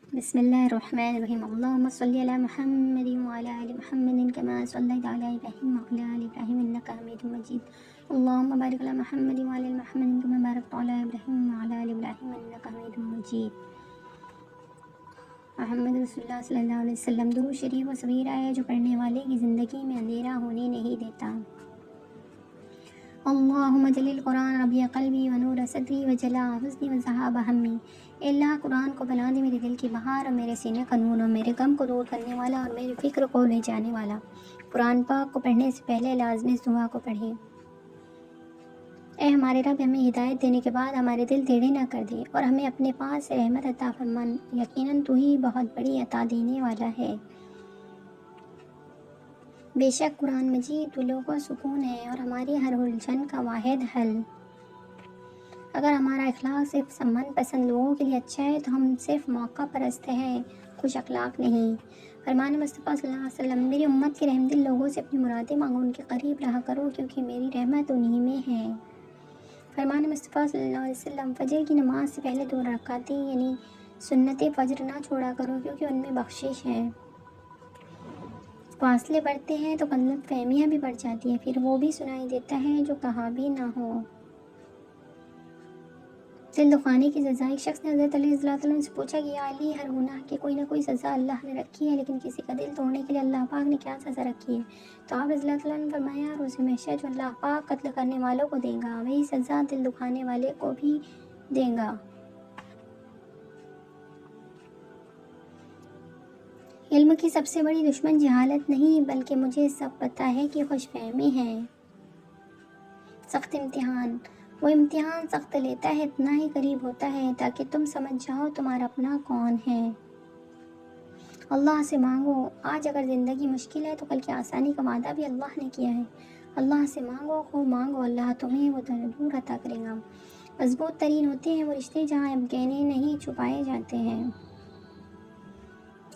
بسم اللہ الرحمن الرحیم اللہم صلی علی محمد وعلی آل محمد کما صلیت علی ابراہیم وعلی آل ابراہیم انک حمید مجید اللہم بارک علی محمد وعلی آل محمد کما بارکت علی ابراہیم وعلی آل ابراہیم انک حمید مجید۔ محمد رسول اللہ صلی اللہ علیہ وسلم۔ درود شریف و سویرہ ہے جو پڑھنے والے کی زندگی میں اندھیرا ہونے نہیں دیتا۔ اللہم جل القرآن ربیع قلبی و نور صدری و جلاء حزنی و ذہاب ہمی۔ اے اللہ قرآن کو بنا دے میرے دل کی بہار اور میرے سینے کا نور اور میرے غم کو دور کرنے والا اور میری فکر کو لے جانے والا۔ قرآن پاک کو پڑھنے سے پہلے لازم اس دعا کو پڑھیں۔ اے ہمارے رب، ہمیں ہدایت دینے کے بعد ہمارے دل ٹیڑھے نہ کر دے اور ہمیں اپنے پاس سے رحمت عطا فرمان، یقیناً تو ہی بہت بڑی عطا دینے والا ہے۔ بے شک قرآن مجید دلوں کو سکون ہے اور ہماری ہر الجھن کا واحد حل۔ اگر ہمارا اخلاق صرف من پسند لوگوں کے لیے اچھا ہے تو ہم صرف موقع پرست ہیں، خوش اخلاق نہیں۔ فرمان مصطفیٰ صلی اللہ علیہ وسلم، میری امت کے رحم دل لوگوں سے اپنی مرادیں مانگو، ان کے قریب رہا کرو کیونکہ میری رحمت انہی میں ہے۔ فرمان مصطفیٰ صلی اللہ علیہ وسلم، فجر کی نماز سے پہلے 2 رکعتیں یعنی سنت فجر نہ چھوڑا کرو کیونکہ ان میں بخشش ہے۔ فاصلے بڑھتے ہیں تو غلط فہمیاں بھی بڑھ جاتی ہیں، پھر وہ بھی سنائی دیتا ہے جو کہا بھی نہ ہو۔ دل دکھانے کی سزا۔ ایک شخص نے حضرت علی رضی اللہ عنہ سے پوچھا کہ یا علی، ہر گناہ کی کوئی نہ کوئی سزا اللہ نے رکھی ہے، لیکن کسی کا دل توڑنے کے لیے اللہ پاک نے کیا سزا رکھی ہے؟ تو آپ رضی اللہ عنہ نے فرمایا، روز محشر جو اللہ پاک قتل کرنے والوں کو دے گا وہی سزا دل دکھانے والے کو بھی دے گا۔ علم کی سب سے بڑی دشمن جہالت نہیں بلکہ مجھے سب پتہ ہے کہ خوش فہمی ہے۔ سخت امتحان۔ وہ امتحان سخت لیتا ہے اتنا ہی قریب ہوتا ہے تاکہ تم سمجھ جاؤ تمہارا اپنا کون ہے۔ اللہ سے مانگو۔ آج اگر زندگی مشکل ہے تو کل کی آسانی کا وعدہ بھی اللہ نے کیا ہے۔ اللہ سے مانگو، خوب مانگو، اللہ تمہیں وہ ضرور عطا کرے گا۔ مضبوط ترین ہوتے ہیں وہ رشتے جہاں اب گہنے نہیں چھپائے جاتے ہیں۔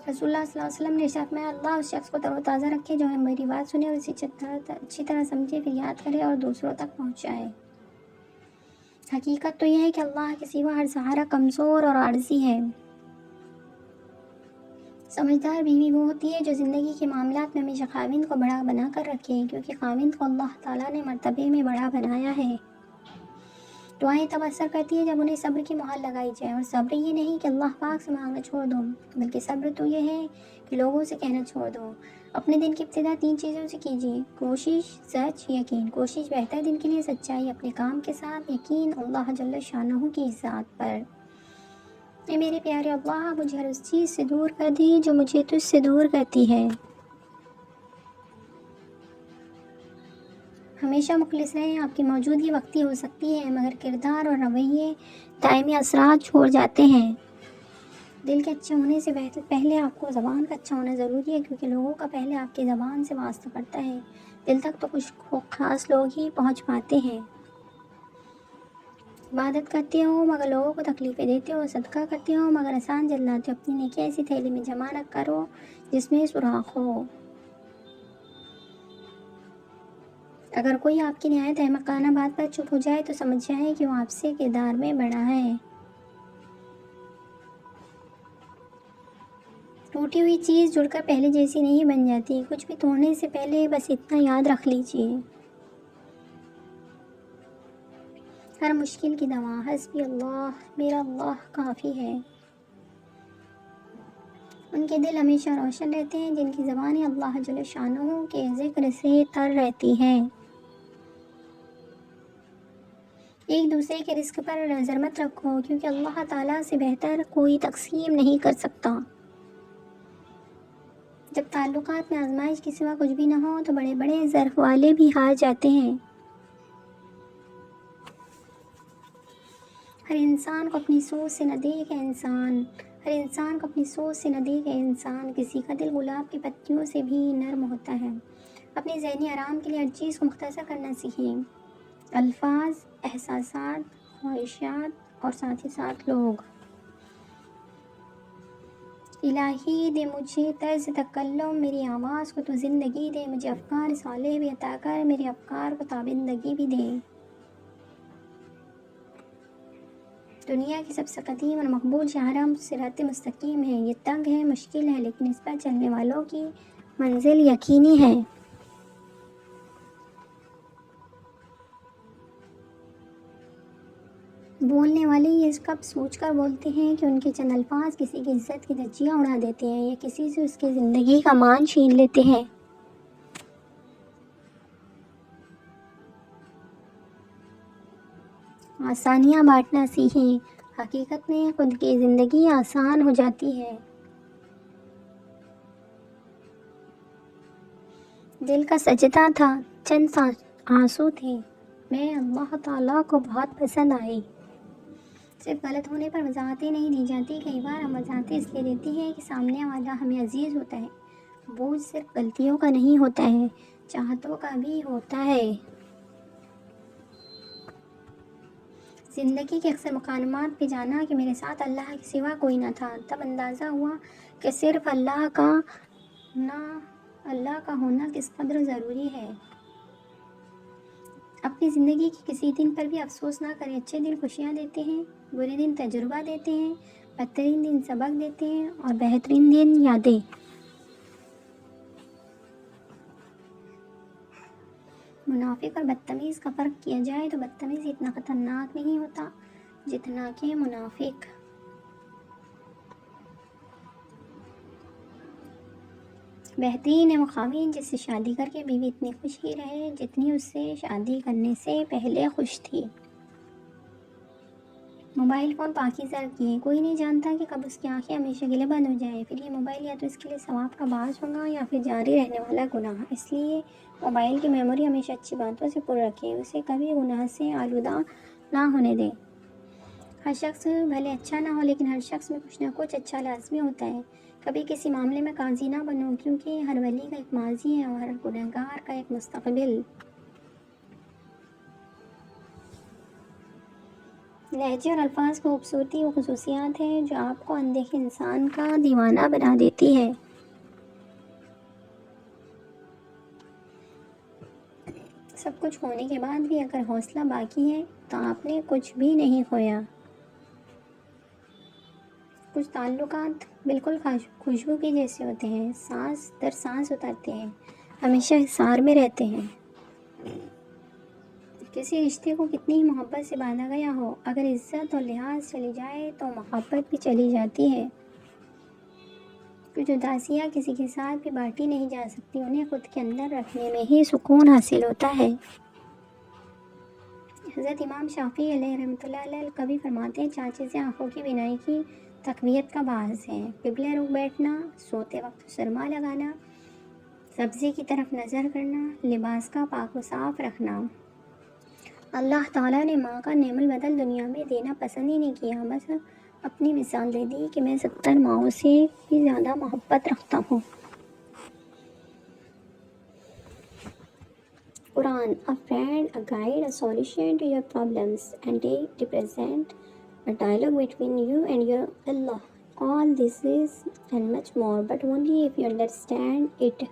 رسول اللہ صلی اللہ علیہ وسلم نے ارشاد فرمایا، اللہ اس شخص کو تر و تازہ رکھے جو میری بات سنے اور اسے اچھی طرح سمجھے، پھر یاد کرے اور دوسروں تک پہنچائے۔ حقیقت تو یہ ہے کہ اللہ کے سوا ہر سہارا کمزور اور عاجزی ہے۔ سمجھدار بیوی وہ ہوتی ہے جو زندگی کے معاملات میں ہمیشہ خاوند کو بڑا بنا کر رکھے، کیونکہ خاوند کو اللہ تعالیٰ نے مرتبے میں بڑا بنایا ہے۔ دعائیں تب اثر کرتی ہیں جب انہیں صبر کی مہر لگائی جائے، اور صبر یہ نہیں کہ اللہ پاک سے مانگنا چھوڑ دو، بلکہ صبر تو یہ ہے کہ لوگوں سے کہنا چھوڑ دو۔ اپنے دن کی ابتدا 3 چیزوں سے کیجیے: کوشش، سچ، یقین۔ کوشش بہتر دن کے لیے، سچائی اپنے کام کے ساتھ، یقین اللہ جل شانہ کی ذات پر۔ اے میرے پیارے اللہ، مجھے ہر اس چیز سے دور کر دی جو مجھے تجھ سے دور کرتی ہے۔ ہمیشہ مخلص رہیں۔ آپ کی موجودگی وقتی ہو سکتی ہے مگر کردار اور رویے دائمی اثرات چھوڑ جاتے ہیں۔ دل کے اچھے ہونے سے پہلے آپ کو زبان کا اچھا ہونا ضروری ہے، کیونکہ لوگوں کا پہلے آپ کی زبان سے واسطہ پڑتا ہے۔ دل تک تو کچھ خاص لوگ ہی پہنچ پاتے ہیں۔ عبادت کرتے ہو مگر لوگوں کو تکلیفیں دیتے ہو، صدقہ کرتے ہو مگر احسان جلاتے ہو، اپنی نیکی ایسی تھیلی میں جمع نہ کرو جس میں سوراخ ہو۔ اگر کوئی آپ کی نہایت احمقانہ بات پر چپ ہو جائے تو سمجھ جائے کہ وہ آپ سے کردار میں بڑا ہے۔ ٹوٹی ہوئی چیز جڑ کر پہلے جیسی نہیں بن جاتی۔ کچھ بھی توڑنے سے پہلے بس اتنا یاد رکھ لیجئے، ہر مشکل کی دوا حسبی اللہ، میرا اللہ کافی ہے۔ ان کے دل ہمیشہ روشن رہتے ہیں جن کی زبانیں اللہ جل شانہ کے ذکر سے تر رہتی ہیں۔ ایک دوسرے کے رزق پر نظر مت رکھو، کیونکہ اللہ تعالیٰ سے بہتر کوئی تقسیم نہیں کر سکتا۔ جب تعلقات میں آزمائش کے سوا کچھ بھی نہ ہو تو بڑے بڑے ظرف والے بھی ہار جاتے ہیں۔ ہر انسان کو اپنی سوچ سے نہ دیکھے انسان، ہر انسان کو اپنی سوچ سے نہ دیکھے انسان۔ کسی کا دل گلاب کی پتیوں سے بھی نرم ہوتا ہے۔ اپنے ذہنی آرام کے لیے ہر چیز کو مختصر کرنا سیکھیں۔ الفاظ، احساسات، خواہشات اور ساتھ ہی ساتھ لوگ۔ الہی دے مجھے طرز تکلم، میری آواز کو تو زندگی دے، مجھے افکار صالح بھی عطا کر، میرے افکار کو تابندگی بھی دے۔ دنیا کی سب سے قدیم اور مقبول شاہراہ صراط مستقیم ہے۔ یہ تنگ ہے، مشکل ہے، لیکن اس پر چلنے والوں کی منزل یقینی ہے۔ بولنے والے یہ کب سوچ کر بولتے ہیں کہ ان کے چند الفاظ کسی کی عزت کی دھجیاں اڑا دیتے ہیں یا کسی سے اس کی زندگی کا مان چھین لیتے ہیں۔ آسانیاں بانٹنا سیکھیں، حقیقت میں خود کی زندگی آسان ہو جاتی ہے۔ دل کا سجدہ تھا، چند آنسو تھے، میں اللہ تعالیٰ کو بہت پسند آئی۔ صرف غلط ہونے پر وضاحتیں نہیں دی جاتی، کئی بار ہم وضاحتیں اس لیے دیتے ہیں کہ سامنے والا ہمیں عزیز ہوتا ہے۔ بوجھ صرف غلطیوں کا نہیں ہوتا ہے، چاہتوں کا بھی ہوتا ہے۔ زندگی کے اکثر مقامات پہ جانا کہ میرے ساتھ اللہ کے سوا کوئی نہ تھا، تب اندازہ ہوا کہ صرف اللہ کا ہونا کس قدر ضروری ہے۔ اپنی زندگی کے کسی دن پر بھی افسوس نہ کریں۔ اچھے دن خوشیاں دیتے ہیں، برے دن تجربہ دیتے ہیں، بدترین دن سبق دیتے ہیں اور بہترین دن یادیں۔ منافق اور بدتمیز کا فرق کیا جائے تو بدتمیز اتنا خطرناک نہیں ہوتا جتنا کہ منافق۔ بہترین ہے وہ خاوند جس سے شادی کر کے بیوی اتنی خوش ہی رہے جتنی اس سے شادی کرنے سے پہلے خوش تھی۔ موبائل فون پاکیزہ رکھیے، کوئی نہیں جانتا کہ کب اس کی آنکھیں ہمیشہ کے لیے بند ہو جائیں، پھر یہ موبائل یا تو اس کے لیے ثواب کا باعث ہوگا یا پھر جاری رہنے والا گناہ۔ اس لیے موبائل کی میموری ہمیشہ اچھی باتوں سے پر رکھیں، اسے کبھی گناہ سے آلودہ نہ ہونے دیں۔ ہر شخص بھلے اچھا نہ ہو لیکن ہر شخص میں کچھ نہ کچھ اچھا لازمی ہوتا ہے۔ کبھی کسی معاملے میں قاضی نہ بنو، کیونکہ ہر ولی کا ایک ماضی ہے اور ہر گنہگار کا ایک مستقبل۔ لہجے اور الفاظ کی خوبصورتی وہ خصوصیات ہے جو آپ کو اندیکھے انسان کا دیوانہ بنا دیتی ہے۔ سب کچھ ہونے کے بعد بھی اگر حوصلہ باقی ہے تو آپ نے کچھ بھی نہیں کھویا۔ کچھ تعلقات بالکل خوشبو کے جیسے ہوتے ہیں، سانس در سانس اترتے ہیں، ہمیشہ حصار میں رہتے ہیں۔ کسی رشتے کو کتنی ہی محبت سے باندھا گیا ہو، اگر عزت اور لحاظ چلی جائے تو محبت بھی چلی جاتی ہے۔ کچھ اداسیاں کسی کے ساتھ بھی بانٹی نہیں جا سکتی، انہیں خود کے اندر رکھنے میں ہی سکون حاصل ہوتا ہے۔ حضرت امام شافعی علیہ رحمۃ اللہ علیہ کبھی فرماتے ہیں، چار چیزیں آنکھوں کی بینائی کی تقویت کا باعث ہے: قبلہ رخ بیٹھنا، سوتے وقت سرما لگانا، سبزی کی طرف نظر کرنا، لباس کا پاک و صاف رکھنا۔ اللہ تعالیٰ نے ماں کا نعم البدل دنیا میں دینا پسند ہی نہیں کیا، بس اپنی مثال دے دی کہ میں 70 ماؤں سے بھی زیادہ محبت رکھتا ہوں۔ قرآن: A friend, a guide, a solution to your problems, and they represent a dialogue between you and your Allah. All this is and much more, but only if you understand it.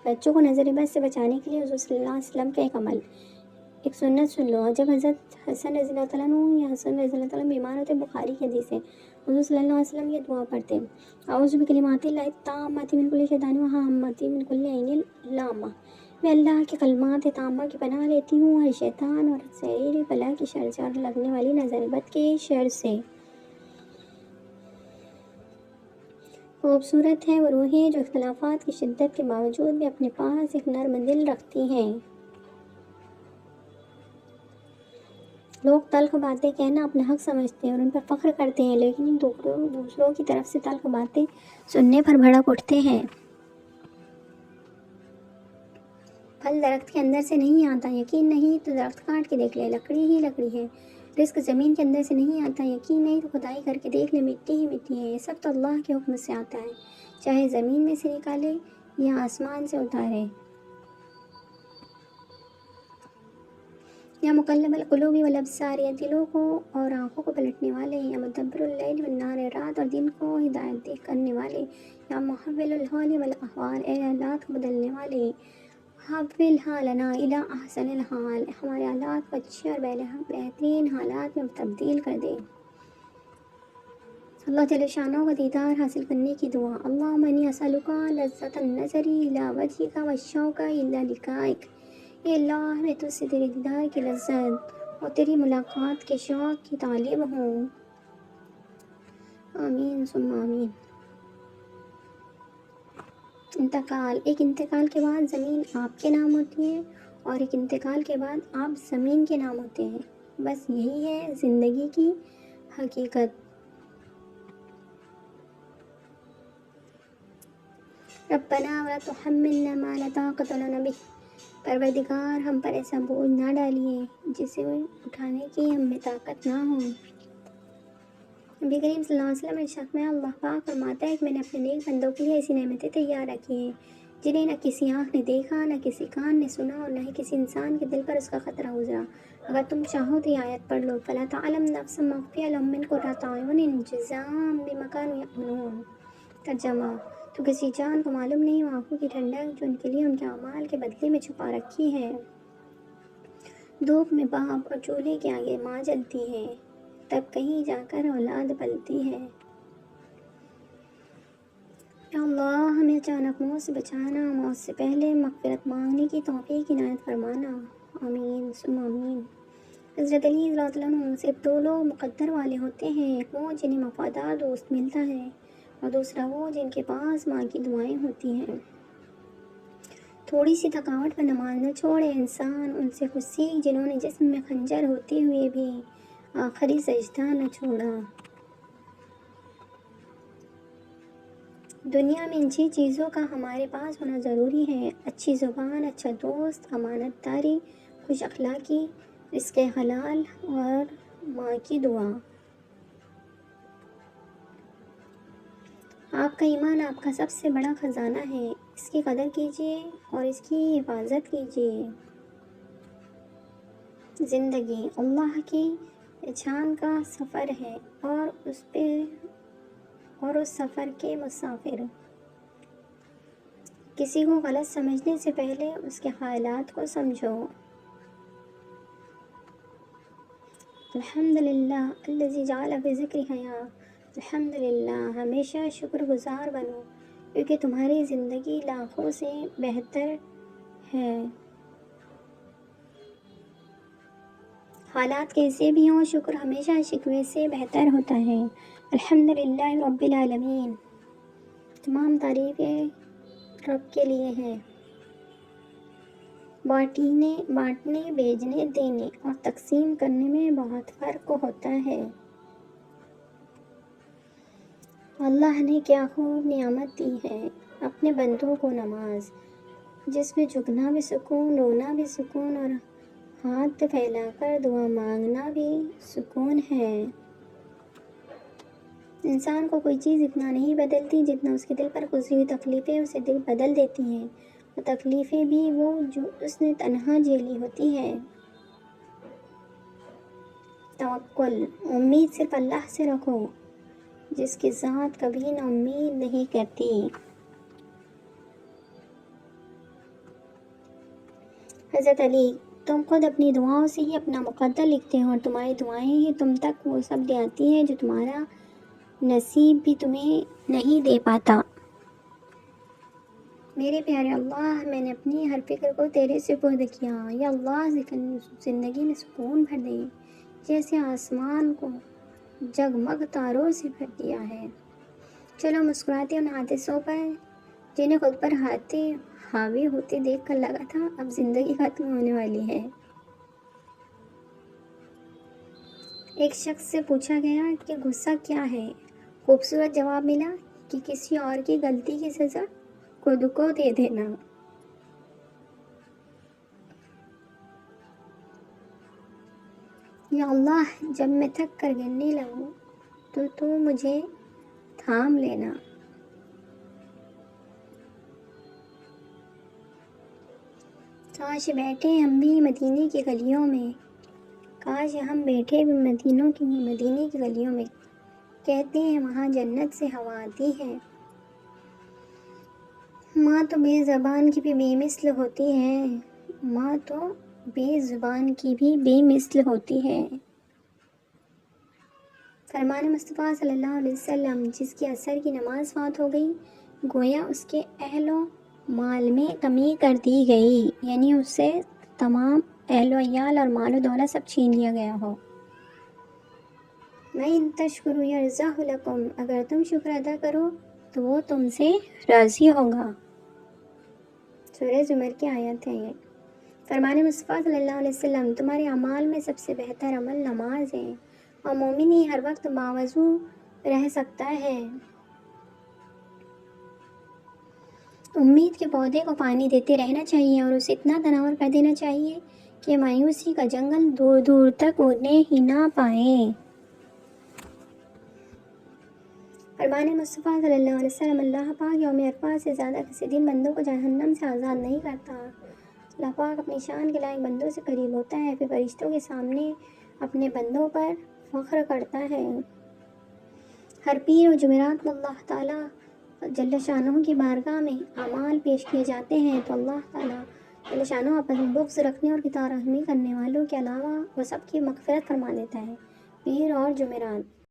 بچوں کو نظر بد سے بچانے کے لیے حضور صلی اللہ علیہ وسلم کا ایک عمل، ایک سنت سن لو۔ جب حضرت حسن رضی اللہ تعالیٰ عنہ یا حسن رضی اللہ تعالیٰ بیمار ہوتے، بخاری کی حدیث ہے، حضور صلی اللہ علیہ وسلم یہ دعا پڑھتے: اعوذ بکلمات اللہ التامات من کل شیطان وہامۃ من کل عین لامہ۔ میں اللہ کے کلمات تامہ کی پناہ لیتی ہوں ہر شیطان اور زہریلی بلا کی شر سے اور لگنے والی نظر بد کے شر سے۔ خوبصورت ہے وہ روحیں جو اختلافات کی شدت کے باوجود بھی اپنے پاس ایک نرم دل رکھتی ہیں۔ لوگ تلخ باتیں کہنا اپنا حق سمجھتے ہیں اور ان پر فخر کرتے ہیں، لیکن دوسروں کی طرف سے تلخ باتیں سننے پر بھڑک اٹھتے ہیں۔ پھل درخت کے اندر سے نہیں آتا، یقین نہیں تو درخت کاٹ کے دیکھ لے، لکڑی ہی لکڑی ہے۔ رزق زمین کے اندر سے نہیں آتا، یقین نہیں تو کھدائی کر کے دیکھ لے، مٹی ہی مٹی ہے۔ یہ سب تو اللہ کے حکم سے آتا ہے، چاہے زمین میں سے نکالے یا آسمان سے اتارے۔ یا مقلب القلوب والابصار، یا دلوں کو اور آنکھوں کو پلٹنے والے، یا مدبر اللیل والنہار، رات اور دن کو ہدایت دے کرنے والے، یا محول الحال والاحوال، اے حالات کو بدلنے والے۔ حول حالنا الی احسن الحال، ہمارے حالات کو اچھے اور بہترین حالات میں تبدیل کر دے۔ اللہ جل شانہ کا دیدار حاصل کرنے کی دعا۔ اللہم انی اسألک لذت النظر الی وجہک والشوق الی لقائک۔ اے اللہ، میں تجھ سے تیرے دیدار کی لذت اور تیری ملاقات کے شوق کی طالب ہوں۔ آمین ثم آمین۔ انتقال، ایک انتقال کے بعد زمین آپ کے نام ہوتی ہے اور ایک انتقال کے بعد آپ زمین کے نام ہوتے ہیں۔ بس یہی ہے زندگی کی حقیقت۔ ربنا ولا تحملنا ما لا طاقت لنا به، پروردگار ہم پر ایسا بوجھ نہ ڈالیے جسے اٹھانے کی ہم میں طاقت نہ ہو۔ نبی کریم صلی اللہ علیہ وسلم ارشاد میں اللہ پاک فرماتا ہے کہ میں نے اپنے نیک بندوں کے لیے ایسی نعمتیں تیار رکھی ہیں جنہیں نہ کسی آنکھ نے دیکھا، نہ کسی کان نے سنا اور نہ ہی کسی انسان کے دل پر اس کا خطرہ گزرا۔ اگر تم چاہو تو یہ آیت پڑھ لو، فَلَا تَعْلَمُ نَفْسٌ مَا أُخْفِيَ لَهُم مِّن قُرَّةِ أَعْيُنٍ جَزَاءً بِمَا كَانُوا يَعْمَلُونَ۔ ترجمہ، تو کسی جان کو معلوم نہیں وہ آنکھوں کی ٹھنڈک جو ان کے لیے ان کے اعمال کے بدلے میں چھپا رکھی ہے۔ دھوپ میں باپ اور چولہے کے آگے ماں جلتی ہے، تب کہیں جا کر اولاد پلتی ہے۔ یا اللہ، ہمیں اچانک موت سے بچانا، موت سے پہلے مغفرت مانگنے کی توفیق عنایت فرمانا۔ آمین ثم آمین۔ حضرت علی رضی اللہ عنہ صرف دو لوگ مقدر والے ہوتے ہیں، ایک وہ جنہیں وفادار دوست ملتا ہے اور دوسرا وہ جن کے پاس ماں کی دعائیں ہوتی ہیں۔ تھوڑی سی تھکاوٹ پر نماز نہ چھوڑے انسان ان سے کچھ سیکھ جنہوں نے جسم میں خنجر ہوتے ہوئے بھی آخری سجدہ نہ چھوڑا۔ دنیا میں ان چھ چیزوں کا ہمارے پاس ہونا ضروری ہے: اچھی زبان، اچھا دوست، امانت داری، خوش اخلاقی، رزق حلال اور ماں کی دعا۔ آپ کا ایمان آپ کا سب سے بڑا خزانہ ہے، اس کی قدر کیجیے اور اس کی حفاظت کیجیے۔ زندگی اللہ کی پہچان کا سفر ہے اور اس سفر کے مسافر۔ کسی کو غلط سمجھنے سے پہلے اس کے خیالات کو سمجھو۔ الحمدللہ الذی جعل فی ذکری حیاۃ، الحمدللہ، ہمیشہ شکر گزار بنو کیونکہ تمہاری زندگی لاکھوں سے بہتر ہے۔ حالات کیسے بھی ہوں، شکر ہمیشہ شکوے سے بہتر ہوتا ہے۔ الحمدللہ رب العالمین، تمام تعریفیں رب کے لیے ہیں۔ بانٹنے، بھیجنے، دینے اور تقسیم کرنے میں بہت فرق ہوتا ہے۔ اللہ نے کیا خوب نعمت دی ہے، اپنے بندوں کو نماز، جس میں جھکنا بھی سکون، رونا بھی سکون اور ہاتھ پھیلا کر دعا مانگنا بھی سکون ہے۔ انسان کو کوئی چیز اتنا نہیں بدلتی جتنا اس کے دل پر گزری ہوئی تکلیفیں اسے دل بدل دیتی ہیں، اور تکلیفیں بھی وہ جو اس نے تنہا جھیلی ہوتی ہے۔ توکل، امید صرف اللہ سے رکھو جس کی ذات کبھی نا امید نہیں کرتی۔ حضرت علی، تم خود اپنی دعاؤں سے ہی اپنا مقدر لکھتے ہو اور تمہاری دعائیں ہی تم تک وہ سب لے آتی ہیں جو تمہارا نصیب بھی تمہیں نہیں دے پاتا۔ میرے پیارے اللہ، میں نے اپنی ہر فکر کو تیرے سپرد کیا۔ یا اللہ، زندگی میں سکون بھر دے جیسے آسمان کو جگمگ تاروں سے بھر دیا ہے۔ چلو مسکراتے ان حادثوں پر جنہیں خود پر حاوی ہوتے دیکھ کر لگا تھا اب زندگی ختم ہونے والی ہے۔ ایک شخص سے پوچھا گیا کہ غصہ کیا ہے؟ خوبصورت جواب ملا کہ کسی اور کی غلطی کی سزا خود کو دے دینا۔ یا اللہ، جب میں تھک کر گرنے لگوں تو مجھے تھام لینا۔ کاش بیٹھے ہم بھی مدینے کی گلیوں میں، کاش ہم بیٹھے بھی مدینے کی گلیوں میں، کہتے ہیں وہاں جنت سے ہوا آتی ہے۔ ماں تو بے زبان کی بھی بے مثل ہوتی ہے، ماں تو بے زبان کی بھی بے مثل ہوتی ہے۔ فرمان مصطفیٰ صلی اللہ علیہ وسلم، جس کی عصر کی نماز فوت ہو گئی، گویا اس کے اہل و مال میں کمی کر دی گئی، یعنی اس سے تمام اہل و عیال اور مال و دولت سب چھین لیا گیا ہو۔ وَإِن تَشْكُرُوا يَرْضَهُ لَكُمْ، اگر تم شکر ادا کرو تو وہ تم سے راضی ہوگا۔ سورہ زمر کی آیت ہے یہ۔ فرمان مصطفیٰ صلی اللہ علیہ وسلم، تمہارے اعمال میں سب سے بہتر عمل نماز ہے، اور مومن ہی ہر وقت باوضو رہ سکتا ہے۔ امید کے پودے کو پانی دیتے رہنا چاہیے اور اسے اتنا تناور کر دینا چاہیے کہ مایوسی کا جنگل دور دور تک اڑنے ہی نہ پائے۔ فرمان مصطفیٰ صلی اللہ علیہ وسلم، اللہ پاک یوم عرفات سے زیادہ کسی دن بندوں کو جہنم سے آزاد نہیں کرتا۔ اللہ پاک اپنی شان کے لائق بندوں سے قریب ہوتا ہے، پھر فرشتوں کے سامنے اپنے بندوں پر فخر کرتا ہے۔ ہر پیر و جمعرات کو اللہ تعالیٰ جل شانہ کی بارگاہ میں اعمال پیش کیے جاتے ہیں تو اللہ تعالیٰ جل شانہ اپنے بغض رکھنے اور قطع رحمی کرنے والوں کے علاوہ وہ سب کی مغفرت فرما دیتا ہے۔ پیر اور جمعرات